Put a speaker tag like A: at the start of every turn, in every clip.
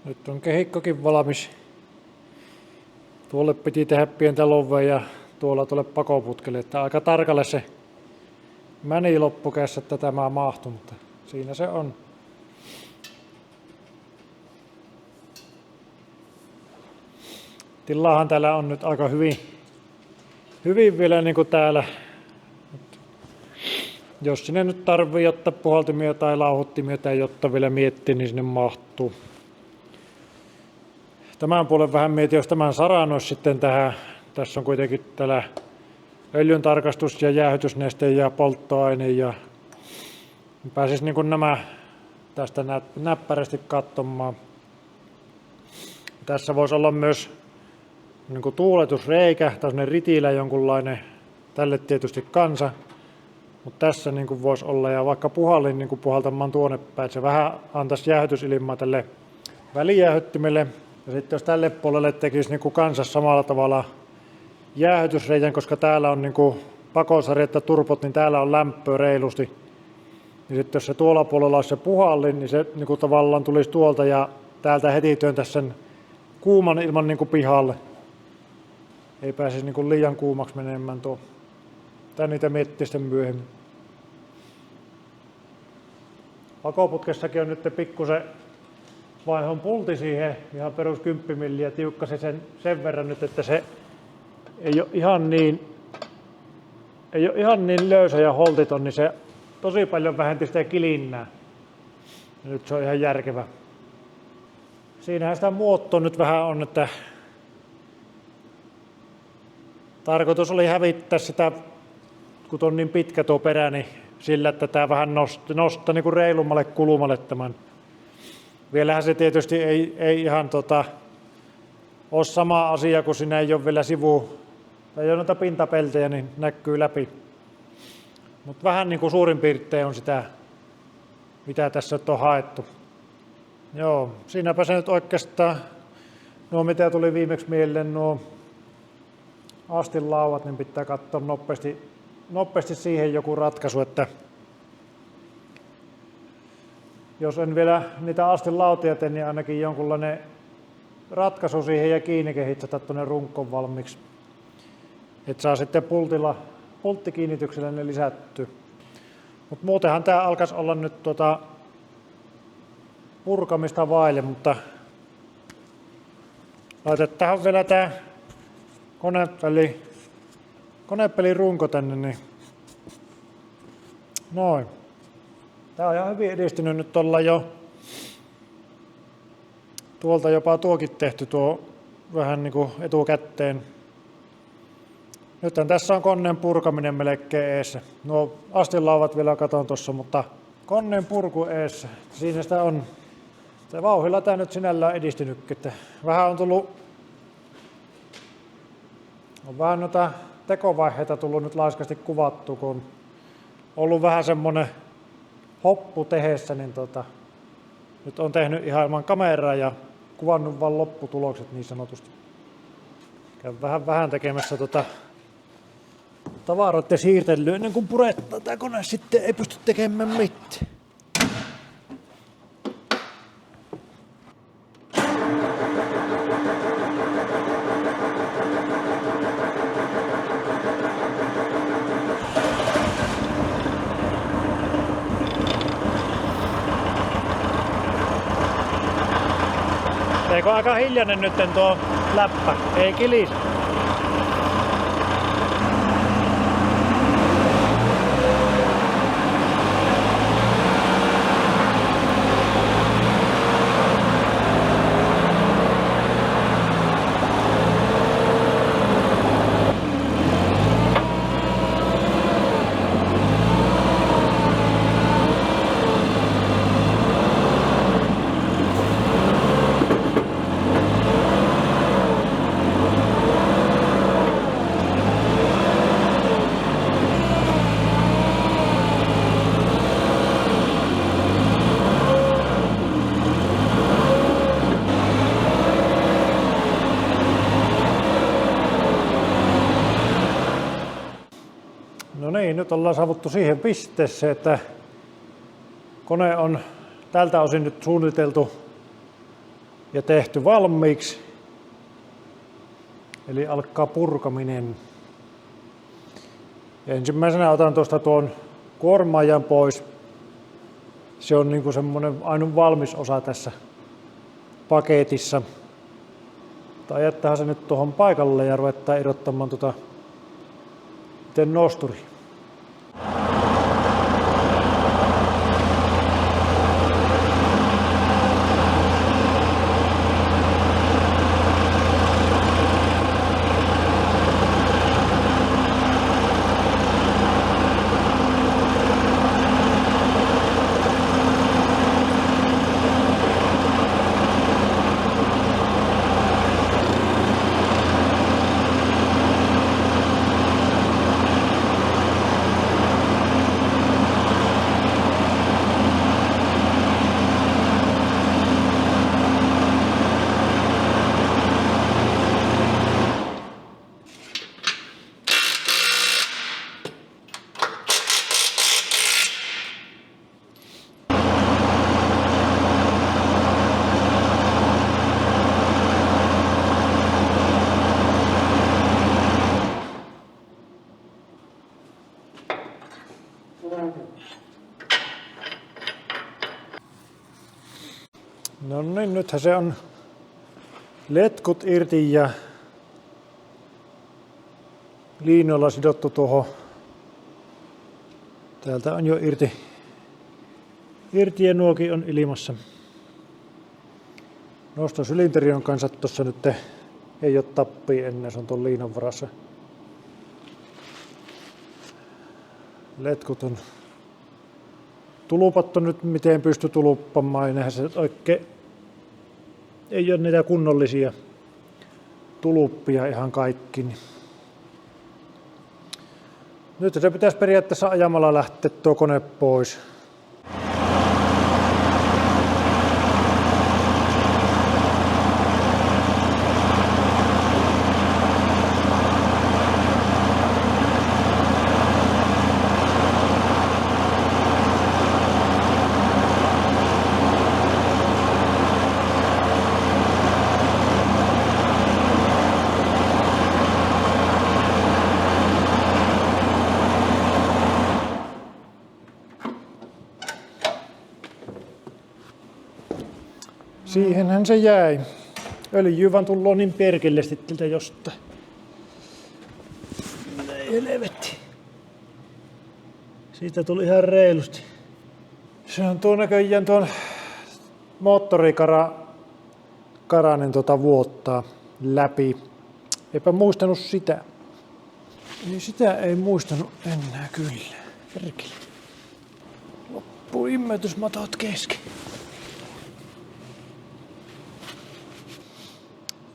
A: Nyt on kehikkokin valmis. Tuolle piti tehdä pientä lovea ja tuolle pakoputkelle, että aika tarkalle se meni loppukädessä, että tämä mahtui, mutta siinä se on. Tilaahan täällä on nyt aika hyvin vielä niin kuin täällä. Jos sinne nyt tarvii ottaa puhaltimia tai lauhuttimia tai jotta vielä miettii, niin sinne mahtuu. Tämän puolen vähän mietin, jos tämän saran olisi sitten tähän. Tässä on kuitenkin täällä öljyntarkastus ja jäähytysneste ja polttoaine ja pääsis niin kuin nämä tästä näppärästi katsomaan. Tässä voisi olla myös niin kuin tuuletusreikä, tämmöinen ritilä jonkunlainen, tälle tietysti kansa. Mutta tässä niin kuin voisi olla ja vaikka puhallin niin kuin puhaltamaan tuonne päin, se vähän antaisi jäähytysilmaa tälle välijäähyttimelle. Ja sitten jos tälle puolelle tekisi niin kuin kanssa samalla tavalla jäähytysreijän, koska täällä on niin kuin pakosarjat ja turpot, niin täällä on lämpöä reilusti. Ja sitten jos se tuolla puolella olisi se puhallin, niin se niin kuin tavallaan tulisi tuolta ja täältä heti työntäisi sen kuuman ilman niin kuin pihalle. Ei pääsisi niin kuin liian kuumaksi menemään tuo. Tää niitä miettii sitten myöhemmin. Pakoputkessakin on nyt pikkusen vaihon pulti siihen, ihan perus 10 milliä, tiukkasi sen verran nyt, että se ei ole ihan niin löysä ja holtiton, niin se tosi paljon vähenti sitä kilinnää. Ja nyt se on ihan järkevä. Siinähän sitä muottoa nyt vähän on, että tarkoitus oli hävittää sitä, kun on niin pitkä tuo perä, niin sillä, että tämä vähän nostaa niin kuin reilummalle kulumalle tämän. Vielähän se tietysti ei ihan ole sama asia, kun siinä ei ole vielä tai ei ole noita pintapeltejä, niin näkyy läpi. Mutta vähän niin kuin suurin piirtein on sitä, mitä tässä nyt on haettu. Joo, siinäpä se nyt oikeastaan, mitä tuli viimeksi mieleen, nuo astinlauvat, niin pitää katsoa nopeasti siihen joku ratkaisu, että jos en vielä niitä astinlautia tee, niin ainakin jonkunlainen ratkaisu siihen ja kiinni kehittää tuonne runkkoon valmiiksi. Että saa sitten pulttikiinnityksellä ne lisättyä. Mutta muutenhan tämä alkaisi olla nyt purkamista vaille, mutta laitetaan vielä tämä konepelin runko tänne, niin noin. Tää on ihan hyvin edistynyt nyt olla jo. Tuolta jopa tuokin tehty tuo vähän niin kuin etukäteen. Nythän tässä on koneen purkaminen melkein eessä. Nuo astinlauvat vielä katon tuossa, mutta koneen purku eessä. Siinä sitä on. Se vauhdilla tämä nyt sinällään edistynytkin. Vähän on tullut noita tekovaiheita tullut nyt laiskasti kuvattu, kun on ollut vähän semmoinen hoppu tehessä, niin nyt on tehnyt ihan ilman kameraa ja kuvannut vain lopputulokset niin sanotusti. Käyn vähän tekemässä tavaroiden siirtelyä ennen kuin purettaa. Tämä kone sitten ei pysty tekemään mitään. Eikö aika hiljainen nyt tuo läppä? Ei kilise. No niin, nyt ollaan saavuttu siihen pisteeseen, että kone on tältä osin nyt suunniteltu ja tehty valmiiksi. Eli alkaa purkaminen. Ja ensimmäisenä otan tuosta tuon kuormaajan pois. Se on niinku semmonen ainut valmis osa tässä paketissa. Tai jättähän se nyt tuohon paikalle ja ruvetaan irrottamaan nosturi. No niin, nythän se on letkut irti ja liinoilla sidottu tuohon. Täältä on jo irti ja nuokin on ilmassa. Nostosylinteri on kanssa tuossa nyt ei ole tappia ennen, se on tuon liinan varassa. Letkut on tulupattu nyt miten pysty tuluppamaan, eihän se oikein ei ole niitä kunnollisia tuluppia ihan kaikki. Nyt se pitäisi periaatteessa ajamalla lähteä tuo kone pois. Siihenhän se jäi. Öljyä vaan tulloo niin perkeleesti tältä jostain. Helvetti. Siitä tuli ihan reilusti. Se on tuo näköjään tuon moottorikaranen vuottaa läpi. Eipä muistanut sitä. Niin sitä ei muistanut enää kyllä. Perkele. Loppuu immetysmatot kesken.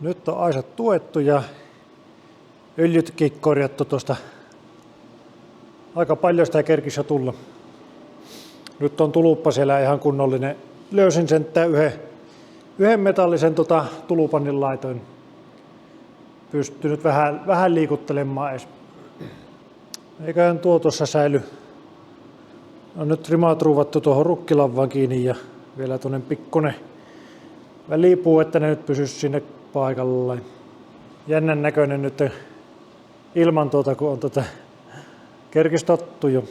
A: Nyt on aisat tuettu ja öljytkin korjattu tuosta. Aika paljon sitä kerkisi jo tulla. Nyt on tuluppa siellä ihan kunnollinen. Löysin sentään yhden metallisen tulupannin laitoin. Pystynyt vähän liikuttelemaan edes. Eiköhän tuo tuossa säily. On nyt rimaat ruuvattu tuohon rukkilavaan kiinni ja vielä tuonne pikkunen välipuu, että ne nyt pysyisi sinne paikallaan. Jännän näköinen nyt ilman kun on kerkis tottu jo.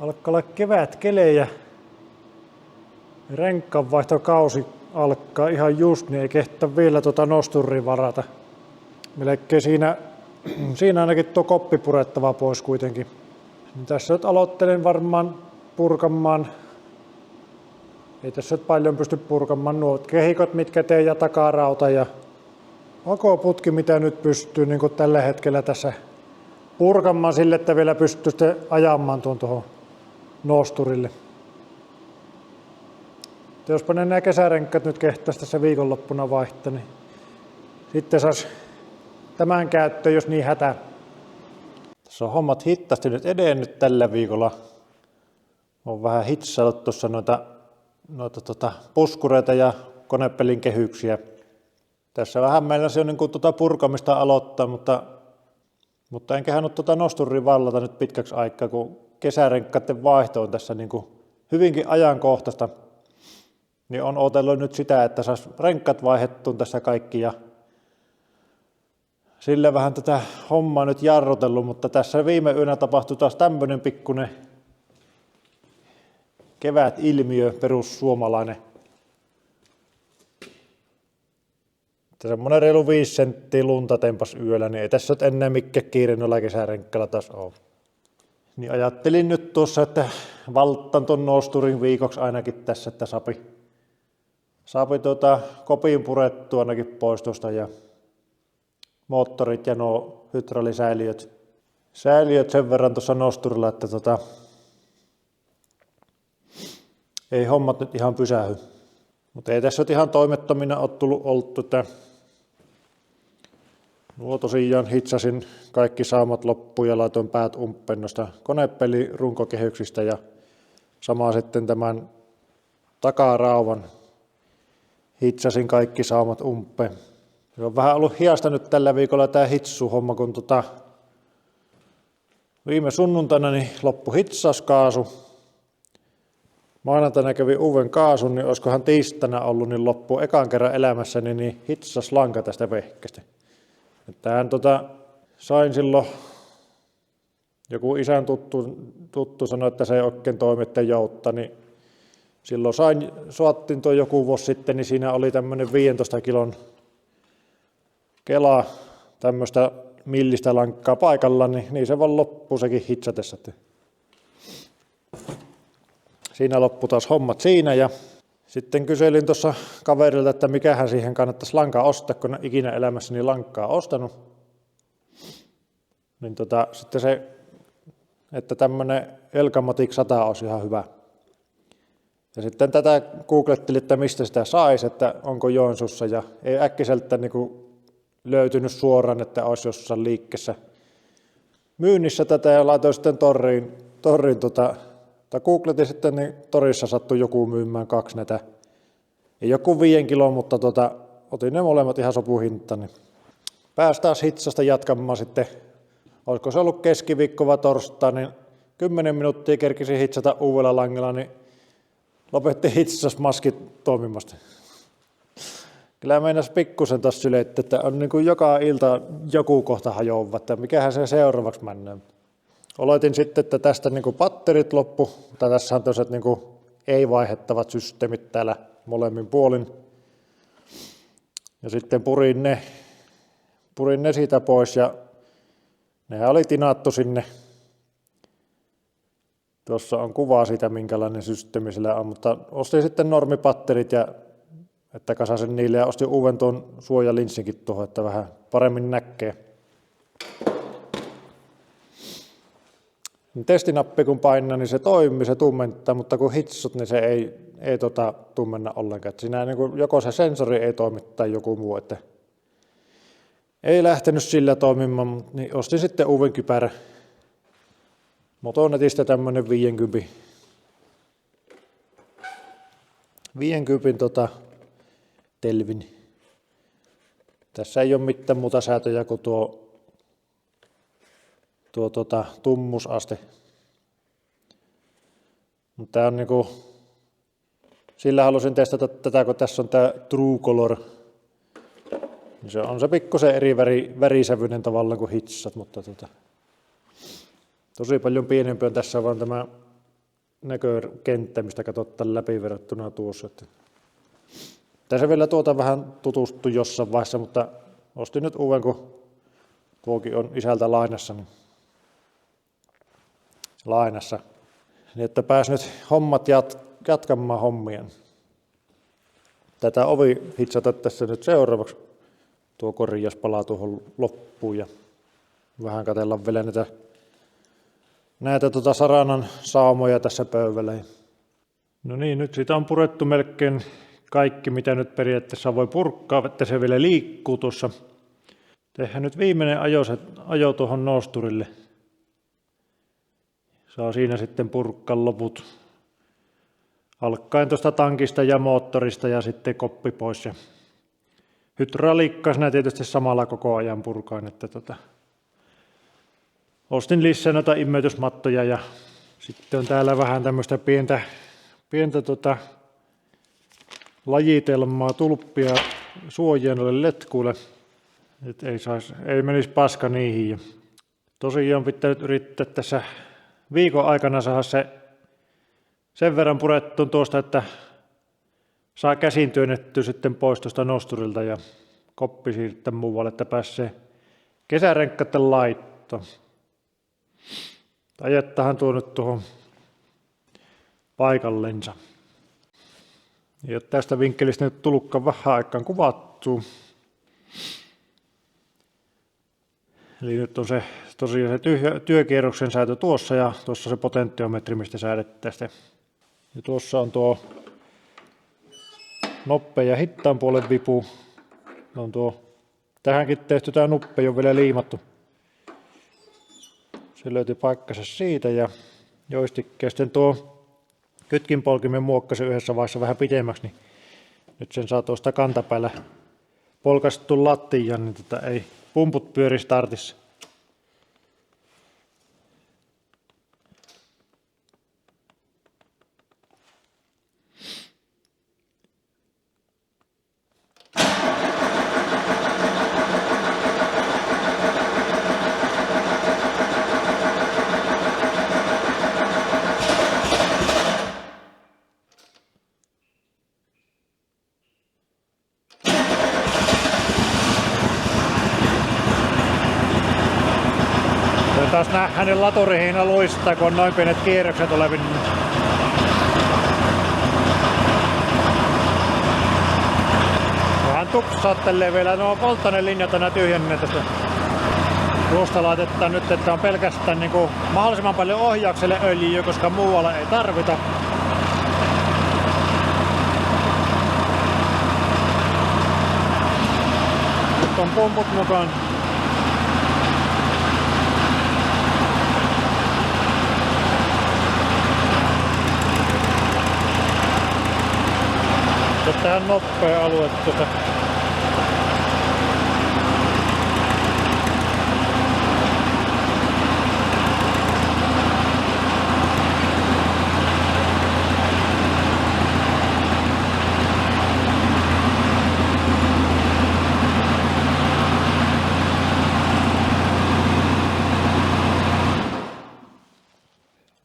A: Alkaa olla kevätkele ja renkaanvaihtokausi alkaa ihan just, niin ei kehtä vielä nosturia varata. Melkein siinä ainakin tuo koppi purettava pois kuitenkin. Tässä nyt aloittelen varmaan purkamaan. Ei tässä nyt paljon pysty purkamaan nuo kehikot, mitkä teen ja takarauta ja pakoputki, mitä nyt pystyy niin kuin tällä hetkellä tässä purkamaan sille, että vielä pystyy sitten ajamaan tuohon nosturille. Jospa ne nämä kesärenkkät nyt kehtäisi tässä viikonloppuna vaihtaa, niin sitten saisi tämän käyttöön, jos niin hätä. Tässä on hommat hittaasti nyt edennyt tällä viikolla. Olen vähän hitsaillut tuossa noita puskureita ja konepelin kehyksiä. Tässä vähän meillä se on niin kuin purkamista aloittaa, mutta enköhän ole nosturin vallata nyt pitkäksi aikaa, kun kesärenkkaiden vaihto on tässä niin kuin hyvinkin ajankohtaista, niin on odotellut nyt sitä, että saisi renkkat vaihdettua tässä kaikki ja sillä vähän tätä hommaa nyt jarrutellut, mutta tässä viime yönä tapahtui taas tämmöinen pikkuinen kevätilmiö, perussuomalainen. Semmoinen reilu 5 senttiä lunta tempas yöllä, niin ei tässä nyt enää mikään kiire noilla kesärenkkalla taas ole. Niin ajattelin nyt tuossa, että valttan ton noosturin viikoksi ainakin tässä, että saapi kopin purettua ainakin pois tuosta ja moottorit ja nuo hydraulisäiliöt sen verran tuossa nosturilla, että ei hommat nyt ihan pysähy. Mutta ei tässä nyt ihan toimettomina ole tullut oltu, että nuo tosiaan hitsasin kaikki saamat loppuun ja laitoin päät umppeen noista konepelirunkokehyksistä ja sama sitten tämän takarauvan hitsasin kaikki saamat umppeen. Se on vähän ollut hiasta nyt tällä viikolla tämä hitsuhomma, kun viime sunnuntaina niin loppu hitsauskaasu. Maanantaina kävi uuden kaasun, niin olisikohan tiistaina ollut, niin loppu ekan kerran elämässäni niin hitsas lanka tästä vehkestä. Tähän sain silloin, joku isän tuttu sanoi, että se ei oikein toimi, että joutta, niin silloin saattiin tuo joku vuosi sitten, niin siinä oli tämmöinen 15 kilon kela tämmöistä millistä lankkaa paikalla, niin se vaan loppuu sekin hitsatessa. Siinä loppui taas hommat siinä ja sitten kyselin tuossa kaverilta, että mikähän siihen kannattaisi lankaa ostaa, kun en ikinä elämässäni lankkaa ostanut. Niin sitten se, että tämmöinen Elkamatic 100 olisi ihan hyvä. Ja sitten tätä googlettelin, että mistä sitä saisi, että onko Joensuussa ja ei äkkiseltä niin löytynyt suoraan, että olisi jossain liikkeessä myynnissä tätä ja laitoin sitten toriin tai googletin sitten, niin torissa sattui joku myymään 2 näitä. Ei joku 5 kiloa, mutta otin ne molemmat ihan sopuhintaan. Niin päästään hitsasta jatkamaan sitten, olisiko se ollut keskiviikko vai torstai, niin 10 minuuttia kerkisin hitsata uudella langella, niin lopetti hitsasmaskit toimimasta. Kyllä meinas pikkusen taas syletti, että on niin kuin joka ilta joku kohta hajoava, että mikähän se seuraavaksi mennään. Oletin sitten, että tästä niin kuin patterit loppu, tai tässä on toiset niin kuin ei-vaihettavat systeemit täällä molemmin puolin. Ja sitten purin ne siitä pois ja nehän oli tinattu sinne. Tuossa on kuva siitä, minkälainen systeemi sillä on, mutta ostin sitten normipatterit ja että kasasin niille ja ostin uuden tuon suojalinssinkin tuohon, että vähän paremmin näkee. Testinappi kun painaa, niin se toimii, se tummentaa, mutta kun hitsut, niin se ei tummenna ollenkaan. Että siinä niin kuin joko se sensori ei toimi tai joku muu, että ei lähtenyt sillä toimimaan, niin ostin sitten uuden kypärä. Motonetista tämmönen 50 telvin. Tässä ei ole mitään muuta säätöjä kuin tuo tummusaste. Mutta tää on niinku, sillä halusin testata tätä, kun tässä on tää True Color. Se on se pikkusen eri värisävyinen tavallaan kuin hitsat, mutta tosi paljon pienempi on tässä vaan tämä näkökenttä, mistä katsottaan läpi verrattuna tuossa. Tässä vielä vähän tutustu jossain vaiheessa, mutta ostin nyt uuden, kun tuokin on isältä lainassa. Niin että pääs nyt hommat jatkamaan hommia. Tätä ovi hitsata tässä nyt seuraavaksi. Tuo korjaus palaa tuohon loppuun ja vähän katsella vielä näitä saranan saumoja tässä pöydällä. No niin, nyt siitä on purettu melkein kaikki, mitä nyt periaatteessa voi purkaa, että se vielä liikkuu tuossa. Tehdään nyt viimeinen ajo tuohon noosturille. Saa siinä sitten purkkaa loput. Alkaen tuosta tankista ja moottorista ja sitten koppi pois. Ja hydrauliikkaa siinä tietysti samalla koko ajan purkaen. Että ostin lisää noita imeytysmattoja ja Sitten on täällä vähän tämmöistä pientä lajitelmaa, tulppia suojia noille letkuille, että ei menisi paska niihin. Ja tosiaan pitää nyt yrittää tässä viikon aikana saada se sen verran purettua tuosta, että saa käsin työnnettyä sitten pois tuosta nosturilta ja koppi siirtää muualle, että pääsee kesärenkkaiden laittoon. Ajettahan tuo nyt tuohon paikallensa. Ja tästä vinkkelistä nyt tullutkaan vähän aikaan kuvattua. Eli nyt on se tosiaan se työkierroksen säätö tuossa ja tuossa se potentiometri, mistä säädetään sitä. Ja tuossa on tuo nopean ja hittaan puolen vipu. On tuo tähänkin tehty tää nuppe, on vielä liimattu. Se löytyi paikkansa siitä ja joystick ja sitten tuo kytkinpolkimen muokkasi yhdessä vaiheessa vähän pidemmäksi, niin nyt sen saa tuosta kantapäällä polkastua lattiaan, niin ei pumput pyöri startissa. Taas hänen laturihiina luistaa, kun on noin pienet kierrokset olevin. Vähän tupsaattelee vielä nuo polttoainelinjat aina tyhjenneen tästä. Tuosta laitetaan nyt, että on pelkästään niin kuin mahdollisimman paljon ohjaukselle öljyä, koska muualla ei tarvita. Nyt on pumput mukaan. Tähän nopea alue tuota.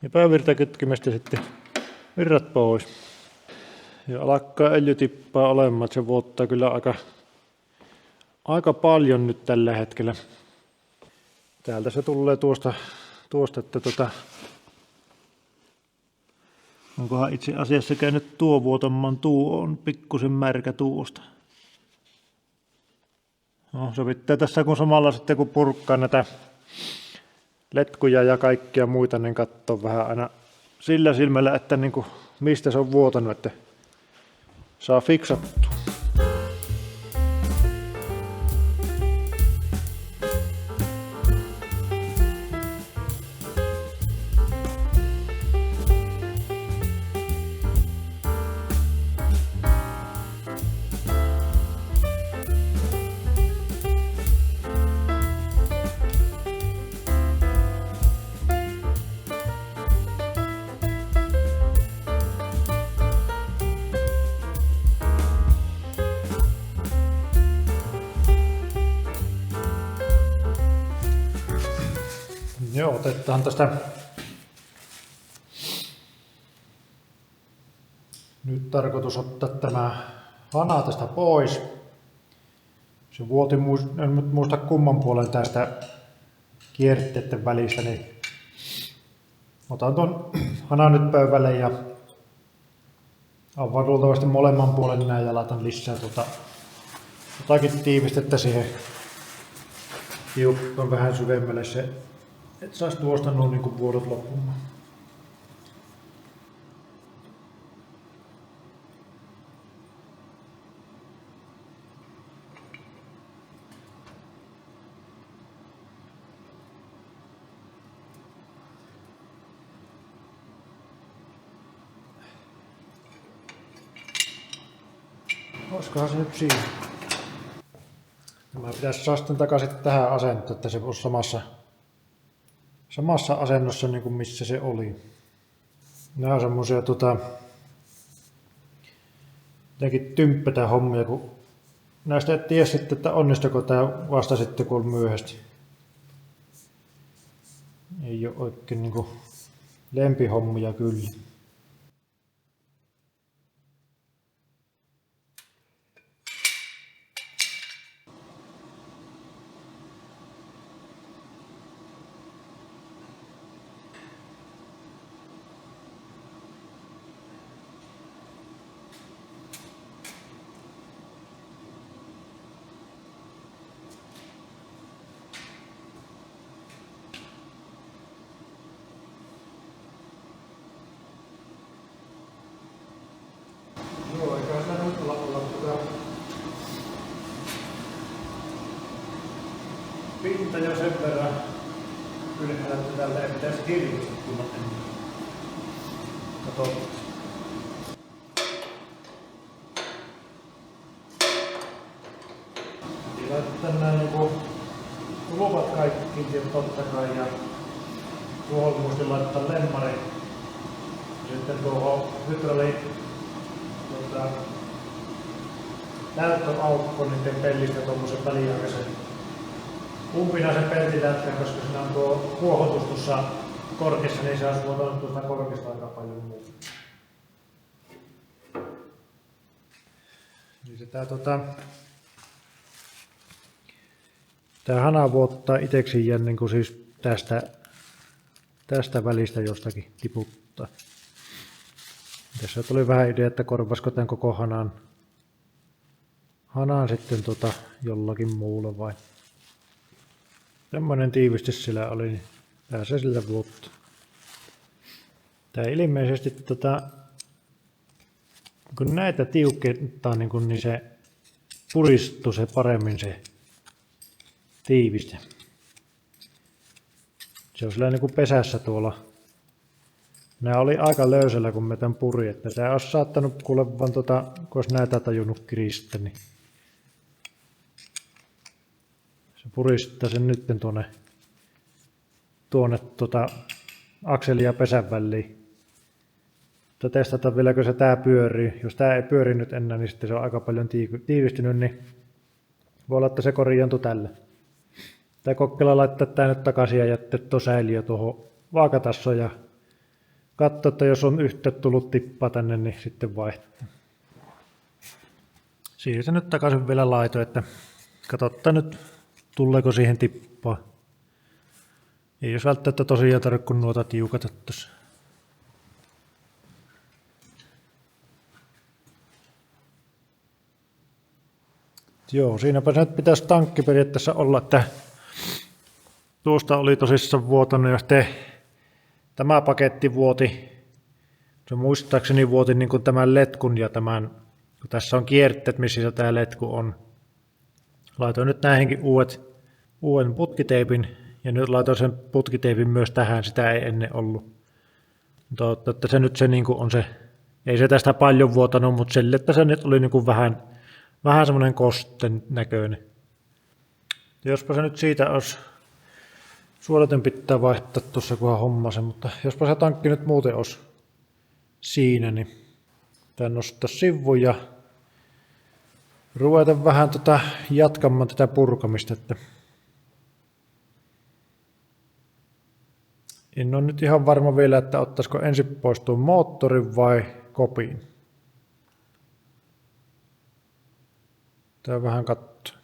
A: Ja päävirtakytkimestä sitten virrat pois. Ja alkaa öljytippaa olemaan, se vuottaa kyllä aika paljon nyt tällä hetkellä. Täältä se tulee tuosta että onkohan itse asiassa käynyt tuo vuotamman, tuo on pikkusen märkä tuosta. No, se pitää tässä kun samalla sitten kun purkkaa näitä letkuja ja kaikkia muita, niin katsoo vähän aina sillä silmällä, että niin kuin, mistä se on vuotanut, että saa fiksattua. Joo, otetaan tästä nyt tarkoitus ottaa tämä hana tästä pois. Se vuoti, en nyt muista kumman puolen tästä kierteiden välistä, niin otan tuon hanan nyt pöydälle ja avaan luultavasti molemman puolen näin ja laitan lisää jotakin tiivistettä siihen hiukan vähän syvemmälle se, että saisi tuosta nuo niin vuodot loppumaan. Olisikohan se nyt siinä? Tämä pitäisi saada sitten takaisin tähän asentoon, että se olisi samassa asennossa niin kuin missä se oli. Nämä on semmosia jotenkin tymppätä hommia, kun näistä et tiedä sitten, että onnistuiko tää vasta sitten, kun on myöhästi. Ei ole oikein niinku lempihommia kyllä. Joo, eikä sitä nyt olla pinta jo sen verran ylhäällä, että täältä ei pitäisi hirveästi tulla ennen. Katsotaan. Laitetaan nää niinku luvat kaikkiin totta kai ja tuohon muistin laittaa lemmari. Ja sitten tuohon hydrauliin näyttöaukko niiden pellistä tuommoisen väliaikaisen umpinaisen peltilätkän, koska siinä on tuo kuohotus tuossa korkissa, niin se olisi vuotanut tuosta korkista aika paljon muuta. Niin se tää hana vuottaa iteksiin niin kuin siis tästä välistä jostakin tiputtaa. Tässä tuli vähän idea, että korvasko tämän koko hanan sitten jollakin muulla vai. Tämmönen tiivistys sillä oli, niin pääsee sillä vuotta. Tää ilmeisesti kun näitä tiukentaa, niin se puristuu se paremmin se tiiviste. Se on sillä niin kuin pesässä tuolla. Nämä oli aika löysällä, kun me tämän puri, että tämä olisi saattanut kuule vaan kun olisi näitä tajunnut kiristä, niin se puristaa sen nyt tuonne akseli ja pesän väliin. Mutta testataan vieläkö se tää pyörii. Jos tää ei pyöri nyt enää, niin sitten se on aika paljon tiivistynyt, niin voi olla, että se korjaantuu tällä. Tai kokeilla laittaa tää nyt takaisin ja jättää tuo säiliö tuohon vaakatassoon ja katso, että jos on yhtä tullut tippaa tänne, niin sitten vaihtaa. Siihen se nyt takaisin vielä laito, että katsotaan nyt tuleeko siihen tippaa. Ei jos välttämättä tosiaan tarvitse kun nuota tiukata tuossa. Joo, siinäpä se nyt pitäisi tankki periaatteessa olla, että tuosta oli tosissaan vuotanut, jos tämä paketti vuoti, se muistaakseni vuoti niin kuin tämän letkun ja tämän, kun tässä on kierteet, missä tämä letku on. Laitoin nyt näihinkin uuden putkiteipin ja nyt laitoin sen putkiteipin myös tähän, sitä ei ennen ollut. Mutta että se nyt se niin kuin on se, ei se tästä paljon vuotanut, mutta sille, että se nyt oli niin kuin vähän semmoinen kosten näköinen. Ja jospa se nyt siitä olisi, suodatin pitää vaihtaa tuossa kunhan hommasen, mutta jospa se tankki nyt muuten olisi siinä, niin pitää nostaa sivuun ja ruveta vähän jatkamaan tätä purkamista. Että en ole nyt ihan varma vielä, että ottaisiko ensin pois tuon moottorin vai kopin. Tää vähän katsoa.